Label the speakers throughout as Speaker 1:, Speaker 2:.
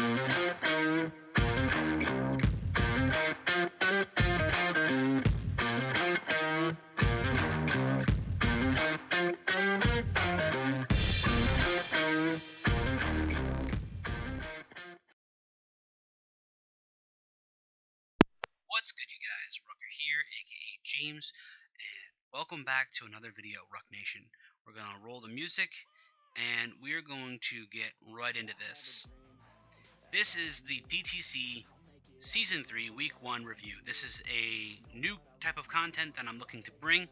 Speaker 1: What's good, you guys? Rucker here, aka James, and welcome back to another video, Rucknation. We're gonna roll the music, and we're going to get right into this. This is the DTC Season 3 Week 1 review. This is a new type of content that I'm looking to bring.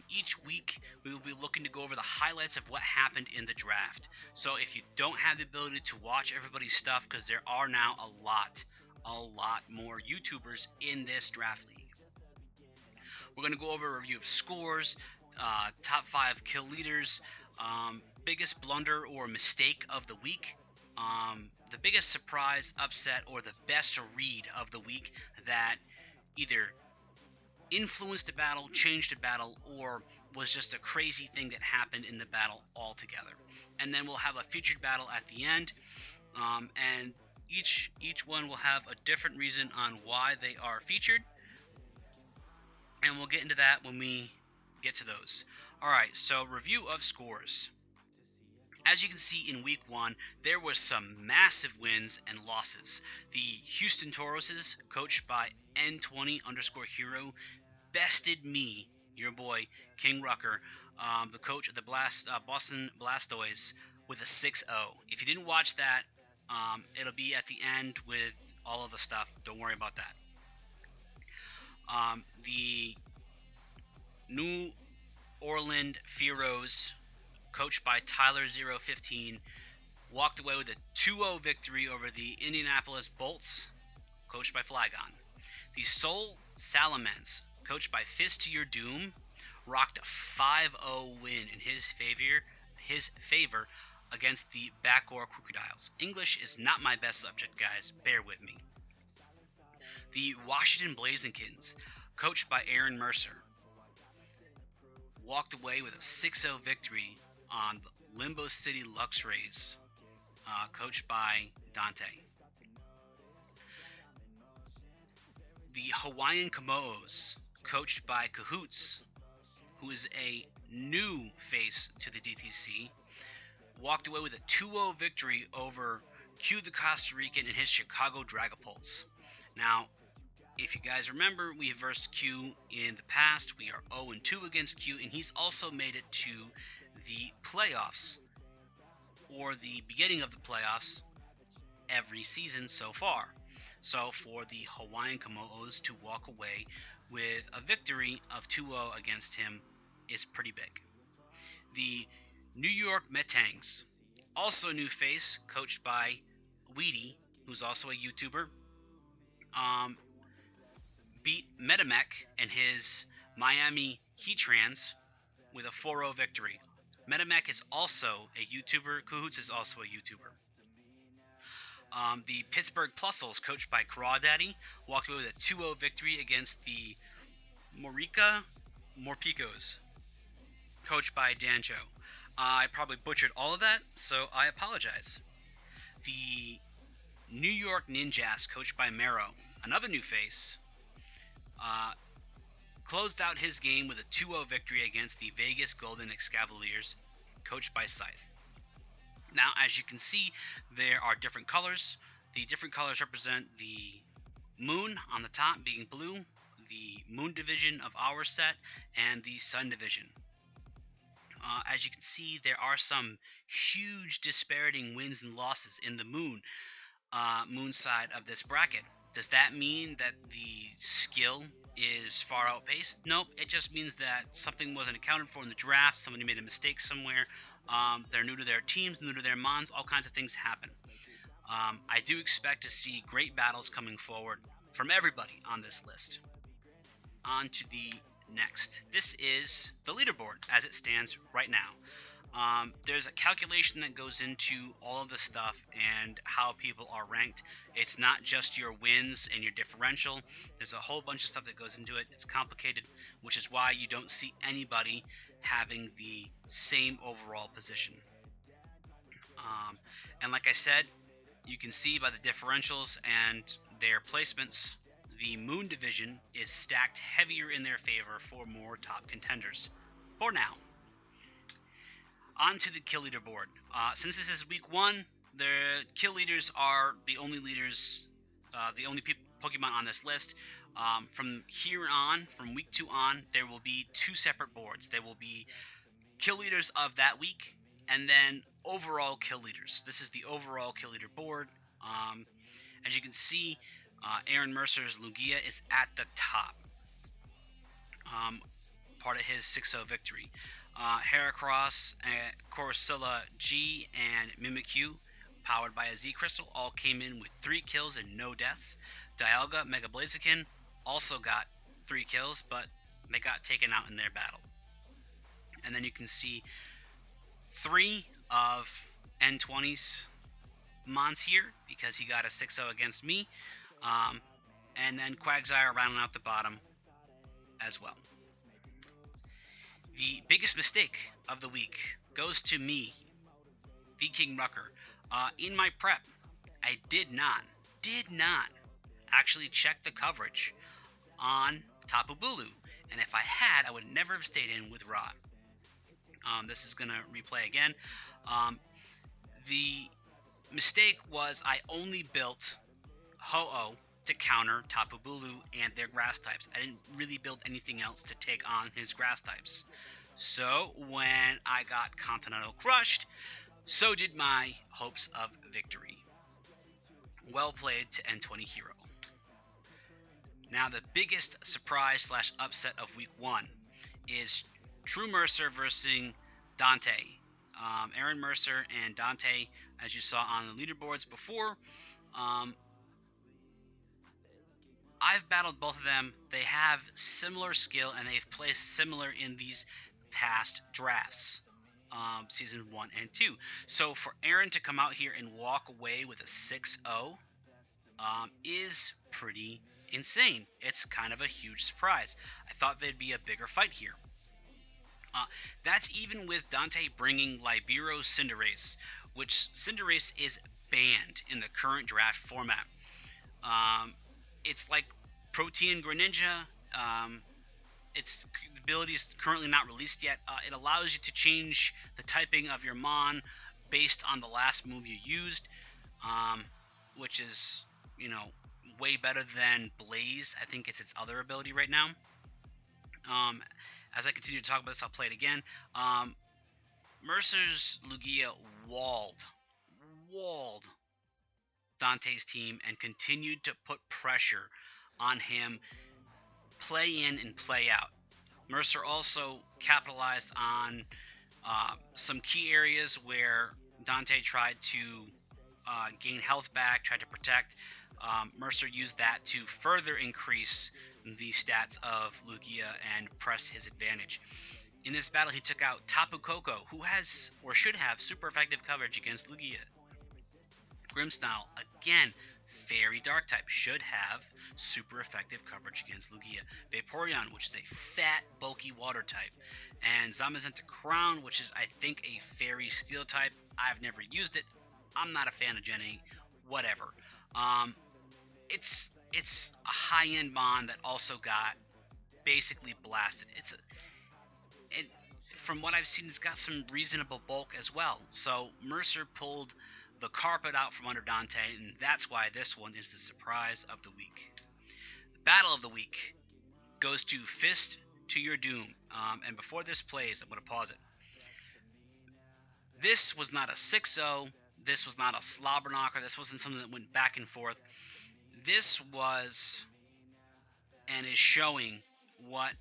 Speaker 1: Each week, we will be looking to go over the highlights of what happened in the draft. So if you don't have the ability to watch everybody's stuff, because there are now a lot more YouTubers in this draft league. We're going to go over a review of scores, top 5 kill leaders, biggest blunder or mistake of the week, the biggest surprise, upset, or the best read of the week that either influenced a battle, changed a battle, or was just a crazy thing that happened in the battle altogether. And then we'll have a featured battle at the end, and each one will have a different reason on why they are featured, and we'll get into that when we get to those. Alright, so review of scores. As you can see in week 1, there was some massive wins and losses. The Houston Tauruses, coached by N20_hero, bested me, your boy, King Rucker, the coach of the Boston Blastoise, with a 6-0. If you didn't watch that, it'll be at the end with all of the stuff. Don't worry about that. The New Orleans Fearos, coached by Tyler015, walked away with a 2-0 victory over the Indianapolis Bolts, coached by Flygon. The Seoul Salamence, coached by Fist to Your Doom, rocked a 5-0 win in his favor against the Backor Crocodiles. English is not my best subject, guys. Bear with me. The Washington Blazinkins, coached by Aaron Mercer, walked away with a 6-0 victory on the Limbo City Luxrays, coached by Dante. The Hawaiian Kamoos, coached by Cahoots, who is a new face to the DTC, walked away with a 2-0 victory over Q the Costa Rican and his Chicago Dragapults. Now, if you guys remember, we have versed Q in the past. We are 0-2 against Q, and he's also made it to the playoffs, or the beginning of the playoffs, every season so far. So for the Hawaiian Kamo'os to walk away with a victory of 2-0 against him is pretty big. The New York Metangs, also a new face, coached by Weedy, who's also a YouTuber, beat Metamech and his Miami Heatrans with a 4-0 victory. Metamech is also a YouTuber. Cahoots is also a YouTuber. The Pittsburgh Plusles, coached by Crawdaddy, walked away with a 2-0 victory against the Morpicos, coached by Danjo. I probably butchered all of that, so I apologize. The New York Ninjas, coached by Mero, another new face, closed out his game with a 2-0 victory against the Vegas Golden Excavaliers, coached by Scythe. Now, as you can see, there are different colors. The different colors represent the moon on the top being blue, the moon division of our set, and the sun division. As you can see, there are some huge disparity wins and losses in the moon side of this bracket. Does that mean that the skill is far outpaced? Nope, it just means that something wasn't accounted for in the draft, somebody made a mistake somewhere, they're new to their teams, new to their mons, all kinds of things happen. I do expect to see great battles coming forward from everybody on this list. On to the next. This is the leaderboard as it stands right now. There's a calculation that goes into all of the stuff and how people are ranked. It's not just your wins and your differential. There's a whole bunch of stuff that goes into it. It's complicated, which is why you don't see anybody having the same overall position. And like I said, You can see by the differentials and their placements, the Moon Division is stacked heavier in their favor for more top contenders. For now. On to the kill leaderboard. Since this is week 1, the kill leaders are the only leaders, the only Pokemon on this list. From here on, from week 2 on, there will be 2 separate boards. There will be kill leaders of that week, and then overall kill leaders. This is the overall kill leader board. As you can see, Aaron Mercer's Lugia is at the top, part of his 6-0 victory. Heracross, Corsola G, and Mimikyu, powered by a Z Crystal, all came in with 3 kills and no deaths. Dialga, Mega Blaziken also got 3 kills, but they got taken out in their battle. And then you can see 3 of N20's Mons here, because he got a 6-0 against me. And then Quagsire rounding out the bottom as well. The biggest mistake of the week goes to me, the King Rucker. In my prep, I did not actually check the coverage on Tapu Bulu. And if I had, I would never have stayed in with Rod. This is going to replay again. The mistake was I only built Ho-Oh to counter Tapu Bulu and their grass types. I didn't really build anything else to take on his grass types. So when I got Continental crushed, so did my hopes of victory. Well played to N20 Hero. Now the biggest surprise / upset of week 1 is True Mercer versus Dante. Aaron Mercer and Dante, as you saw on the leaderboards before, I've battled both of them. They have similar skill, and they've placed similar in these past drafts, season 1 and 2. So for Aaron to come out here and walk away with a 6-0 is pretty insane. It's kind of a huge surprise. I thought there'd be a bigger fight here. That's even with Dante bringing Libero Cinderace, which Cinderace is banned in the current draft format. It's like Protean Greninja. Its ability is currently not released yet. It allows you to change the typing of your Mon based on the last move you used, which is, way better than Blaze. I think it's its other ability right now. As I continue to talk about this, I'll play it again. Mercer's Lugia walled Dante's team and continued to put pressure on him, play in and play out. Mercer also capitalized on some key areas where Dante tried to gain health back, tried to protect. Mercer used that to further increase the stats of Lugia and press his advantage. In this battle, he took out Tapu Koko, who has, or should have, super effective coverage against Lugia. Grimmsnarl, again, Fairy Dark type, should have super effective coverage against Lugia. Vaporeon, which is a fat, bulky water type. And Zamazenta Crown, which is, I think, a Fairy Steel type. I've never used it. I'm not a fan of Gen 8. Whatever. It's a high-end Mon that also got basically blasted. From what I've seen, it's got some reasonable bulk as well. So Mercer pulled the carpet out from under Dante, and that's why this one is the surprise of the week. The battle of the week goes to Fist to Your Doom. And before this plays, I'm going to pause it. This was not a 6-0. This was not a slobber knocker. This wasn't something that went back and forth. This was and is showing what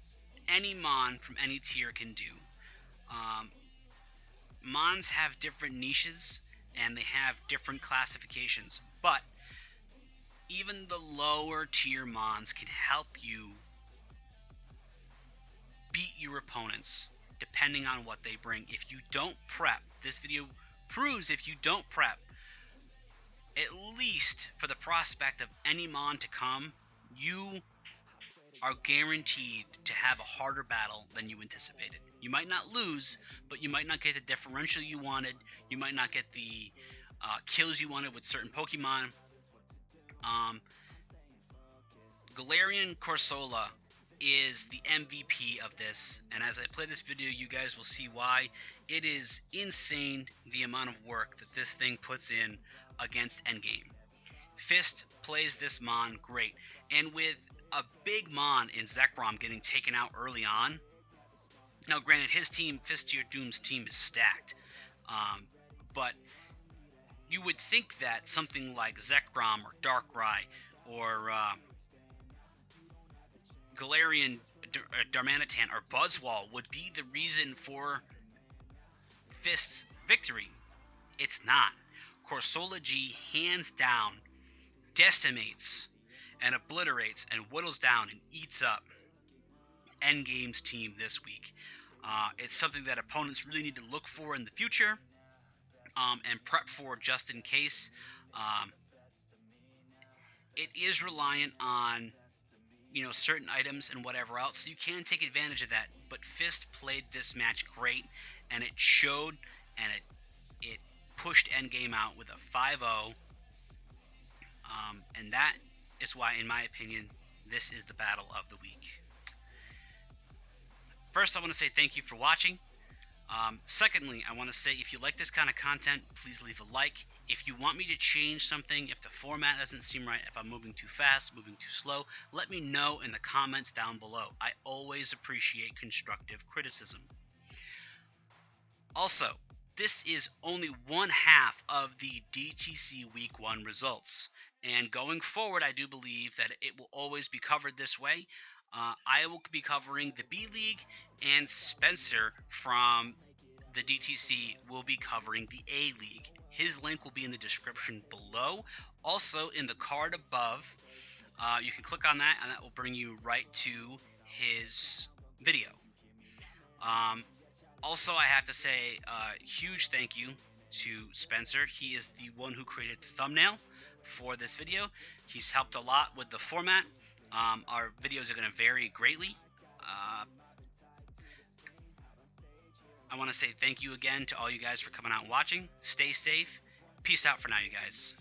Speaker 1: any Mon from any tier can do. Mons have different niches and they have different classifications, but even the lower tier Mons can help you beat your opponents depending on what they bring. If you don't prep, this video proves if you don't prep, at least for the prospect of any Mon to come, you are guaranteed to have a harder battle than you anticipated. You might not lose, but you might not get the differential you wanted. You might not get the kills you on it with certain Pokemon. Galarian Corsola is the MVP of this, and as I play this video, you guys will see why. It is insane the amount of work that this thing puts in against endgame. Fist plays this Mon great, and with a big Mon in Zekrom getting taken out early on. Now, granted, his team, Fist Tier Doom's team, is stacked, but you would think that something like Zekrom or Darkrai or Galarian Darmanitan or Buzzwole would be the reason for Fist's victory. It's not. Corsola G hands down decimates and obliterates and whittles down and eats up Endgame's team this week. It's something that opponents really need to look for in the future and prep for just in case. It is reliant on certain items and whatever else, so you can take advantage of that. But Fist played this match great, and it showed, and it pushed Endgame out with a 5-0. And that is why, in my opinion, this is the battle of the week. First, I want to say thank you for watching. Secondly, I want to say if you like this kind of content, please leave a like. If you want me to change something, if the format doesn't seem right, if I'm moving too fast, moving too slow, let me know in the comments down below. I always appreciate constructive criticism. Also, this is only one half of the DTC Week 1 results. And going forward, I do believe that it will always be covered this way. I will be covering the B League, and Spencer from the DTC will be covering the A League. His link will be in the description below. Also, in the card above, you can click on that, and that will bring you right to his video. Also, I have to say a huge thank you to Spencer. He is the one who created the thumbnail for this video. He's helped a lot with the format. Our videos are going to vary greatly. I want to say thank you again to all you guys for coming out and watching. Stay safe. Peace out for now, you guys.